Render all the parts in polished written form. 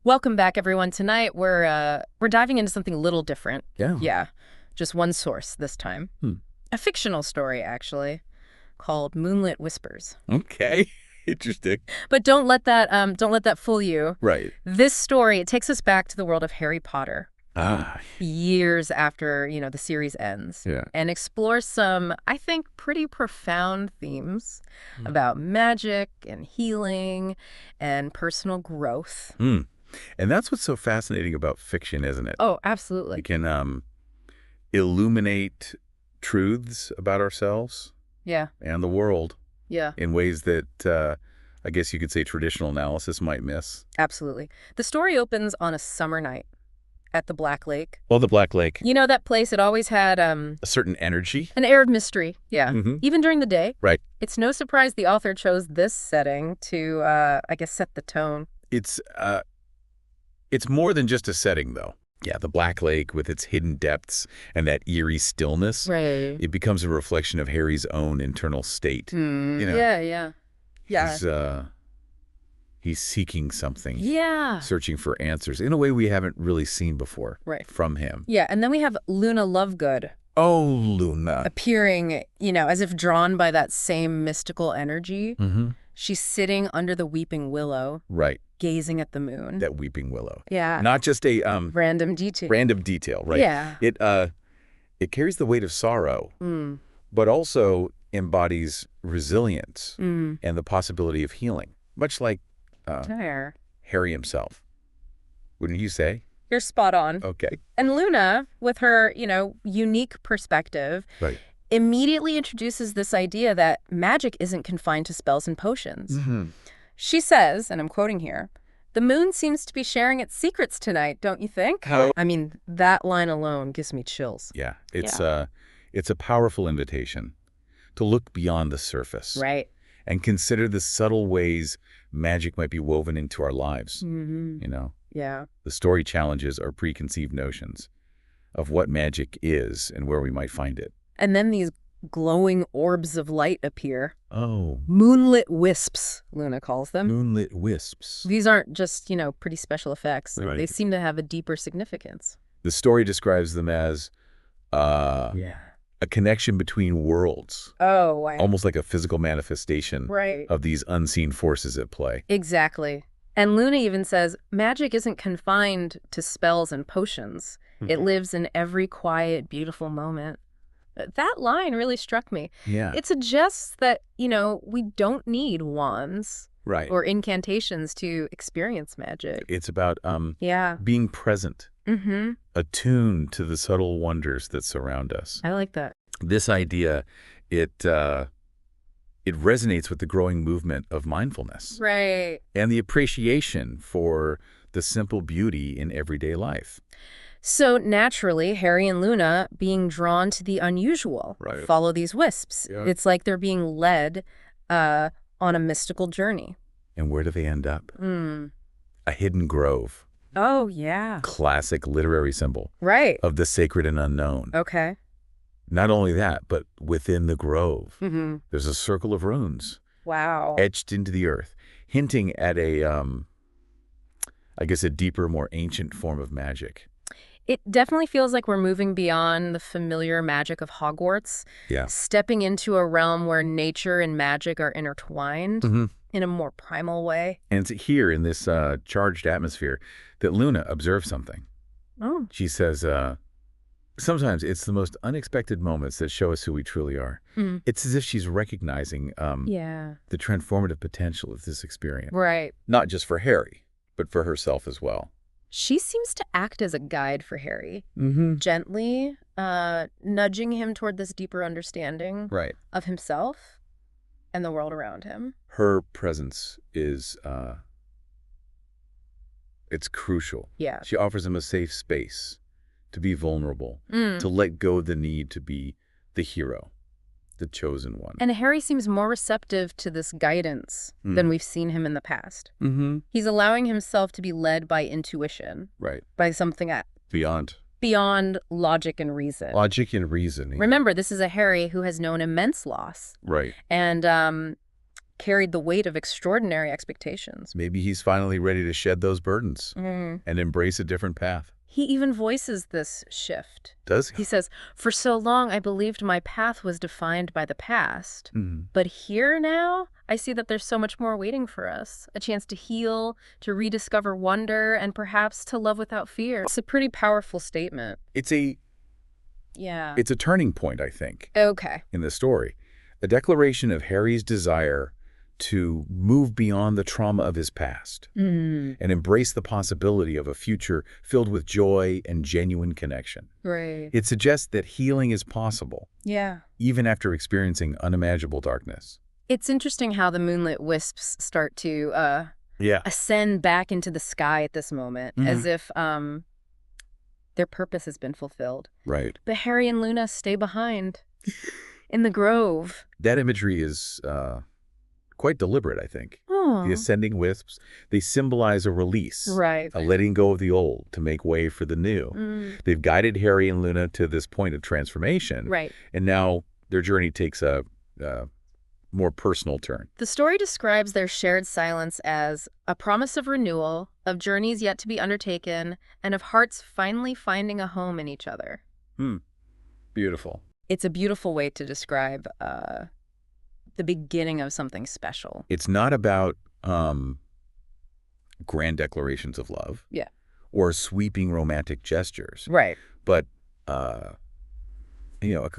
Welcome back, everyone. Tonight we're diving into something a little different. Yeah. Yeah, just one source this time. A fictional story, actually, called Moonlit Whispers. Okay. Interesting. But don't let that fool you. Right. This story, it takes us back to the world of Harry Potter, Ah, years after, the series ends. yeah. And explores some, I think, pretty profound themes about magic and healing and personal growth. And that's what's so fascinating about fiction, isn't it? Oh, absolutely. It can illuminate truths about ourselves Yeah. and the world Yeah. in ways that I guess you could say traditional analysis might miss. Absolutely. The story opens on a summer night at the Black Lake. Well, the Black Lake. You know that place, it always had A certain energy. an air of mystery. Yeah. Mhm. Even during the day. Right. It's no surprise the author chose this setting to, I guess, set the tone. It's more than just a setting, though. Yeah, the Black Lake with its hidden depths and that eerie stillness. Right. It becomes a reflection of Harry's own internal state. You know, Yeah. He's seeking something. Yeah. Searching for answers in a way we haven't really seen before from him. Yeah. And then we have Luna Lovegood Oh, Luna. appearing, as if drawn by that same mystical energy. Mm-hmm. She's sitting under the weeping willow, Right, gazing at the moon. that weeping willow. Yeah. Not just a Random detail. random detail, right? Yeah. It carries the weight of sorrow, but also embodies resilience and the possibility of healing, much like There. Harry himself. Wouldn't you say? You're spot on. Okay. And Luna, with her, unique perspective, Right. immediately introduces this idea that magic isn't confined to spells and potions. Mm-hmm. She says, and I'm quoting here, "The moon seems to be sharing its secrets tonight, don't you think?" How? I mean, that line alone gives me chills. Yeah, it's a powerful invitation to look beyond the surface. Right. And consider the subtle ways magic might be woven into our lives. Mm-hmm. Yeah. The story challenges our preconceived notions of what magic is and where we might find it. And then these glowing orbs of light appear. Oh, Moonlit wisps, Luna calls them. moonlit wisps. These aren't just, pretty special effects. Right. They seem to have a deeper significance. The story describes them as a connection between worlds, Oh, wow. almost like a physical manifestation Right. of these unseen forces at play. Exactly. And Luna even says, magic isn't confined to spells and potions. It lives in every quiet, beautiful moment. That line really struck me. Yeah, It suggests that, we don't need wands right. or incantations to experience magic. It's about Yeah. being present, Mm-hmm. attuned to the subtle wonders that surround us. I like that. This idea, it resonates with the growing movement of mindfulness Right. and the appreciation for the simple beauty in everyday life. So naturally, Harry and Luna, being drawn to the unusual, Right. follow these wisps. Yeah. It's like they're being led on a mystical journey. And where do they end up? A hidden grove, Oh, yeah. classic literary symbol Right. of the sacred and unknown. Okay. Not only that, but within the grove, Mm-hmm. there's a circle of runes Wow. etched into the earth, hinting at a deeper, more ancient form of magic. It definitely feels like we're moving beyond the familiar magic of Hogwarts, Yeah. stepping into a realm where nature and magic are intertwined in a more primal way. And it's here in this charged atmosphere that Luna observes something. Oh. She says, sometimes it's the most unexpected moments that show us who we truly are. It's as if she's recognizing Yeah. the transformative potential of this experience. Right. Not just for Harry, but for herself as well. She seems to act as a guide for Harry, Mm-hmm. gently nudging him toward this deeper understanding Right. of himself and the world around him. Her presence is, it's crucial. Yeah. She offers him a safe space to be vulnerable, to let go of the need to be the hero, the chosen one. And Harry seems more receptive to this guidance than we've seen him in the past. Mm-hmm. He's allowing himself to be led by intuition, Right. by something beyond logic and reason. Logic and reasoning. Remember, this is a Harry who has known immense loss. Right. And carried the weight of extraordinary expectations. Maybe he's finally ready to shed those burdens and embrace a different path. He even voices this shift. Does he? He says, "For so long I believed my path was defined by the past. But here now, I see that there's so much more waiting for us. A chance to heal, to rediscover wonder, and perhaps to love without fear." It's a pretty powerful statement. It's a turning point, I think, Okay. in the story. A declaration of Harry's desire to move beyond the trauma of his past and embrace the possibility of a future filled with joy and genuine connection. Right. It suggests that healing is possible, Yeah. even after experiencing unimaginable darkness. It's interesting how the Moonlit Wisps start to Yeah. ascend back into the sky at this moment, as if their purpose has been fulfilled. Right. But Harry and Luna stay behind in the grove. That imagery is quite deliberate, I think. Oh. The ascending wisps, they symbolize a release, Right. a letting go of the old to make way for the new. They've guided Harry and Luna to this point of transformation, Right. and now their journey takes a more personal turn. The story describes their shared silence as a promise of renewal, of journeys yet to be undertaken, and of hearts finally finding a home in each other. Beautiful. It's a beautiful way to describe the beginning of something special. It's not about grand declarations of love, Yeah. or sweeping romantic gestures, Right. but a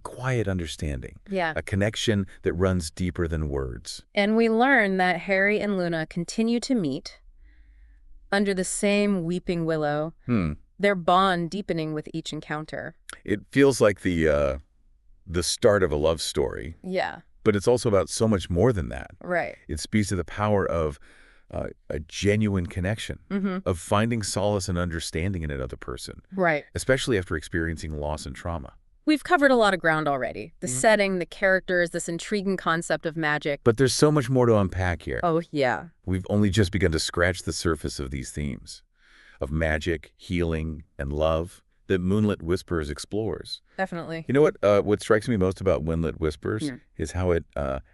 quiet understanding, Yeah. a connection that runs deeper than words. And we learn that Harry and Luna continue to meet under the same weeping willow, their bond deepening with each encounter. It feels like the start of a love story, Yeah. but it's also about so much more than that. Right. It speaks to the power of a genuine connection, of finding solace and understanding in another person, Right. especially after experiencing loss and trauma. We've covered a lot of ground already. The setting, the characters, this intriguing concept of magic. But there's so much more to unpack here. Oh, yeah. We've only just begun to scratch the surface of these themes, of magic, healing, and love that Moonlit Whispers explores. Definitely. You know what strikes me most about Moonlit Whispers is how it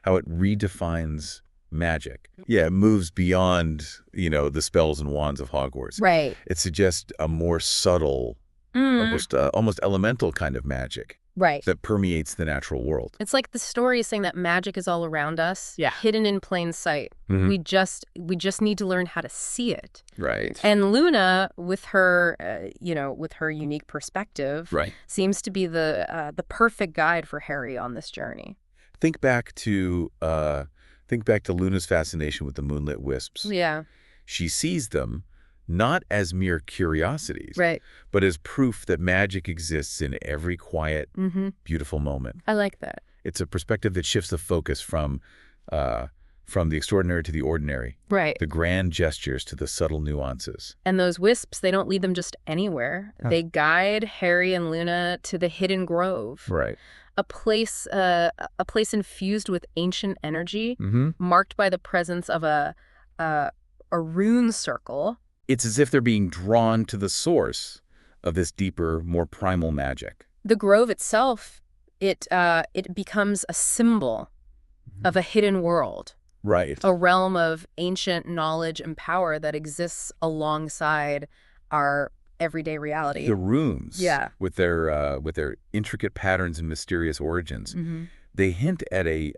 redefines magic. Yeah, it moves beyond, the spells and wands of Hogwarts. Right. It suggests a more subtle, almost elemental kind of magic Right. that permeates the natural world. It's like the story is saying that magic is all around us, Yeah. hidden in plain sight. We just need to learn how to see it. Right. And Luna, with her, with her unique perspective, Right. seems to be the perfect guide for Harry on this journey. Think back to Luna's fascination with the Moonlit Wisps. Yeah. She sees them not as mere curiosities, Right. but as proof that magic exists in every quiet, beautiful moment. I like that. It's a perspective that shifts the focus from the extraordinary to the ordinary, Right. the grand gestures to the subtle nuances. And those wisps, they don't lead them just anywhere. They guide Harry and Luna to the hidden grove. Right. A place infused with ancient energy, Mm-hmm. marked by the presence of a rune circle. It's as if they're being drawn to the source of this deeper, more primal magic. The grove itself, it becomes a symbol of a hidden world, Right. a realm of ancient knowledge and power that exists alongside our everyday reality. The runes, Yeah. with their intricate patterns and mysterious origins, they hint at a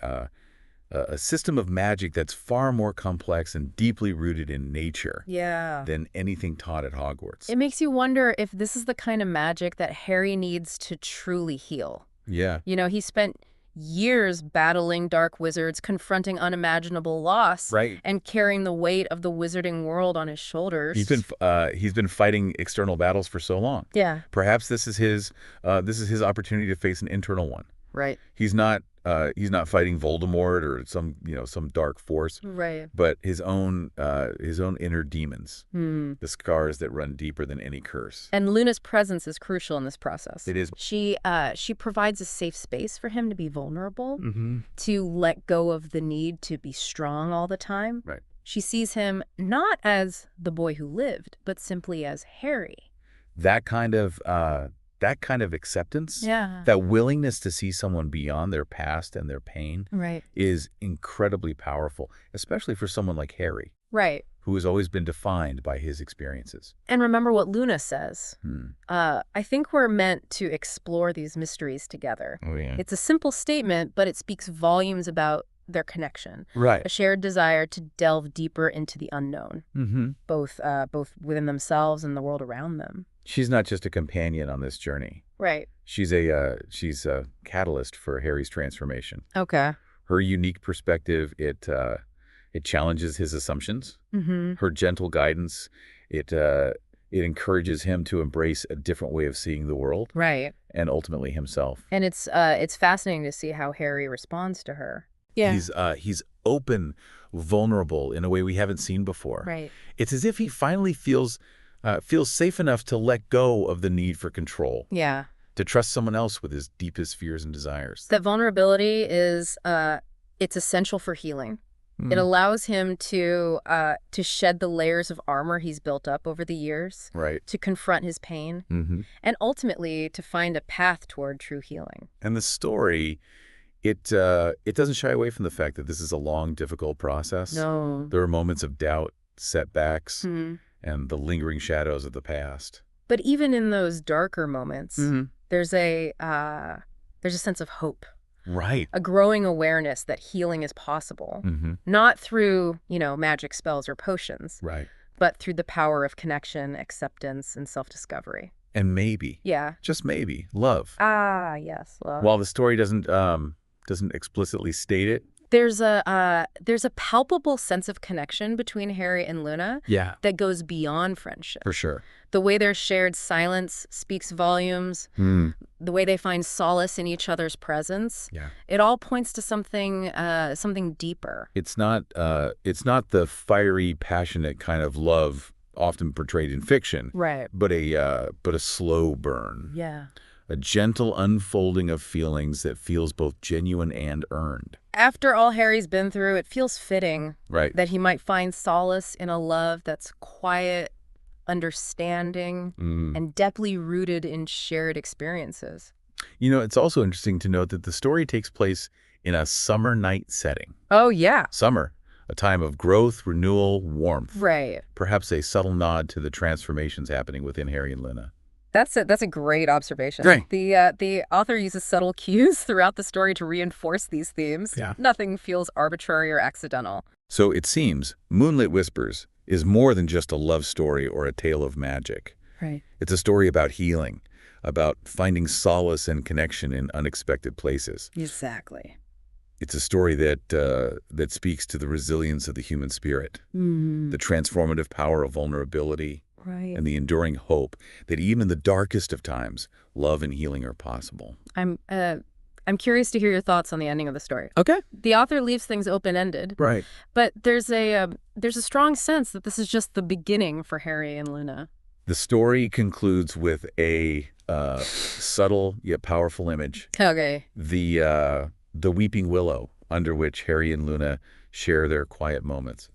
system of magic that's far more complex and deeply rooted in nature Yeah. than anything taught at Hogwarts. It makes you wonder if this is the kind of magic that Harry needs to truly heal. Yeah. He spent years battling dark wizards, confronting unimaginable loss, Right. and carrying the weight of the wizarding world on his shoulders. He's been fighting external battles for so long. Yeah. Perhaps this is his opportunity to face an internal one. Right. He's not fighting Voldemort or some dark force, Right. but his own inner demons, the scars that run deeper than any curse. And Luna's presence is crucial in this process. It is. She provides a safe space for him to be vulnerable, Mm-hmm. to let go of the need to be strong all the time. Right. She sees him not as the boy who lived, but simply as Harry. That kind of that kind of acceptance, Yeah. that willingness to see someone beyond their past and their pain Right. is incredibly powerful, especially for someone like Harry, Right. who has always been defined by his experiences. And remember what Luna says. I think we're meant to explore these mysteries together. Oh, yeah. It's a simple statement, but it speaks volumes about their connection. Right. A shared desire to delve deeper into the unknown, both within themselves and the world around them. She's not just a companion on this journey. Right. She's a catalyst for Harry's transformation. Okay. Her unique perspective, it challenges his assumptions. Her gentle guidance, it encourages him to embrace a different way of seeing the world. Right. And ultimately himself. And it's fascinating to see how Harry responds to her. Yeah. He's open, vulnerable in a way we haven't seen before. Right. It's as if he finally feels safe enough to let go of the need for control. Yeah. To trust someone else with his deepest fears and desires. That vulnerability is it's essential for healing. It allows him to shed the layers of armor he's built up over the years. Right. To confront his pain. And ultimately to find a path toward true healing. And the story, it doesn't shy away from the fact that this is a long, difficult process. No. There are moments of doubt, setbacks, and the lingering shadows of the past. But even in those darker moments, there's a sense of hope. Right. A growing awareness that healing is possible. Not through, magic spells or potions. Right. But through the power of connection, acceptance, and self-discovery. And maybe. Yeah. Just maybe. Love. Ah, yes, love. While the story doesn't explicitly state it. There's a palpable sense of connection between Harry and Luna. Yeah. That goes beyond friendship. For sure. The way their shared silence speaks volumes. The way they find solace in each other's presence. Yeah. It all points to something deeper. It's not the fiery, passionate kind of love often portrayed in fiction. Right. But a slow burn. Yeah. A gentle unfolding of feelings that feels both genuine and earned. After all Harry's been through, it feels fitting Right. that he might find solace in a love that's quiet, understanding, and deeply rooted in shared experiences. It's also interesting to note that the story takes place in a summer night setting. Oh, yeah. Summer, a time of growth, renewal, warmth. Right. Perhaps a subtle nod to the transformations happening within Harry and Luna. That's a great observation. Right. The author uses subtle cues throughout the story to reinforce these themes. Yeah. Nothing feels arbitrary or accidental. So it seems Moonlit Whispers is more than just a love story or a tale of magic. Right. It's a story about healing, about finding solace and connection in unexpected places. Exactly. It's a story that speaks to the resilience of the human spirit, the transformative power of vulnerability, right, and the enduring hope that even in the darkest of times, love and healing are possible. I'm curious to hear your thoughts on the ending of the story. Okay. The author leaves things open-ended. Right. But there's a strong sense that this is just the beginning for Harry and Luna. The story concludes with a subtle yet powerful image. Okay. The weeping willow under which Harry and Luna share their quiet moments.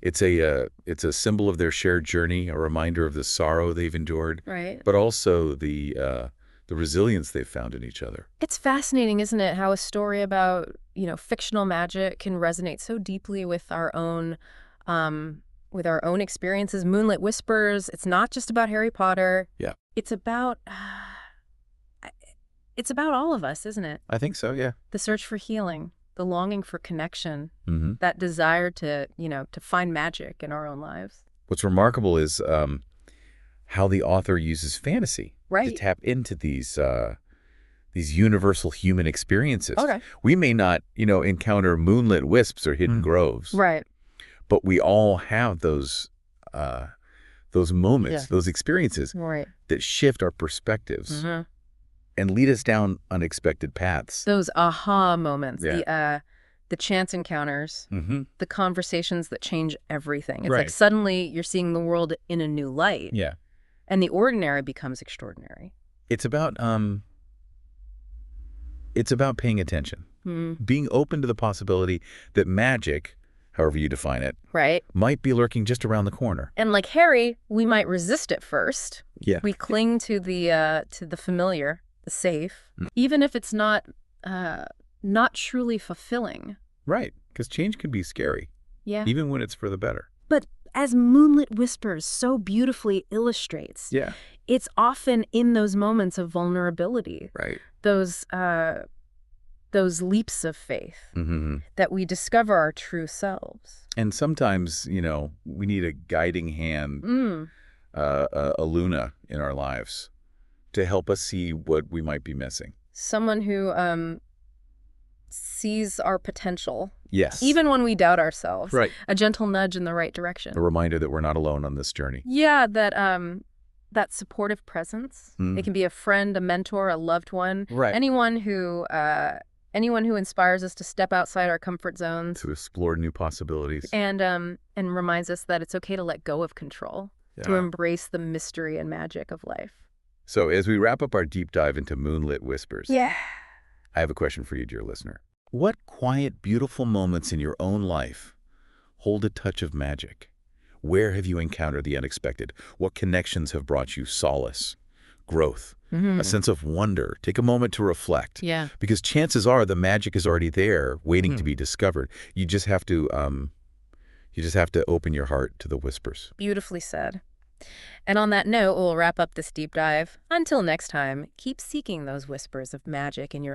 It's a symbol of their shared journey, a reminder of the sorrow they've endured, right, but also the resilience they've found in each other. It's fascinating, isn't it, how a story about, fictional magic can resonate so deeply with our own experiences. Moonlit Whispers, it's not just about Harry Potter. Yeah. It's about all of us, isn't it? I think so, yeah. The search for healing, the longing for connection, Mm-hmm. that desire to find magic in our own lives. What's remarkable is how the author uses fantasy to Right. tap into these universal human experiences. Okay. We may not, encounter moonlit wisps or hidden groves, Right. but we all have those moments, Yeah. those experiences Right. that shift our perspectives Mm-hmm. and lead us down unexpected paths. Those aha moments, Yeah. the chance encounters, Mm-hmm. the conversations that change everything. It's Right. like suddenly you're seeing the world in a new light, Yeah. and the ordinary becomes extraordinary. It's about paying attention, Mm. being open to the possibility that magic, however you define it, Right? might be lurking just around the corner. And like Harry, we might resist it first. Yeah. We cling to the familiar, the safe, even if it's not truly fulfilling. Right, because change can be scary. Yeah. Even when it's for the better. But as Moonlit Whispers so beautifully illustrates, it's often in those moments of vulnerability, right, those leaps of faith that we discover our true selves. And sometimes, we need a guiding hand, a Luna in our lives to help us see what we might be missing. Someone who sees our potential. Yes. Even when we doubt ourselves. Right. A gentle nudge in the right direction. A reminder that we're not alone on this journey. Yeah, that supportive presence. It can be a friend, a mentor, a loved one. Right. Anyone who inspires us to step outside our comfort zones. To explore new possibilities. And reminds us that it's okay to let go of control. Yeah. To embrace the mystery and magic of life. So as we wrap up our deep dive into Moonlit Whispers, I have a question for you, dear listener. What quiet, beautiful moments in your own life hold a touch of magic? Where have you encountered the unexpected? What connections have brought you solace, growth, a sense of wonder? Take a moment to reflect. Yeah. Because chances are the magic is already there, waiting to be discovered. You just have to open your heart to the whispers. Beautifully said. And on that note, we'll wrap up this deep dive. Until next time, keep seeking those whispers of magic in your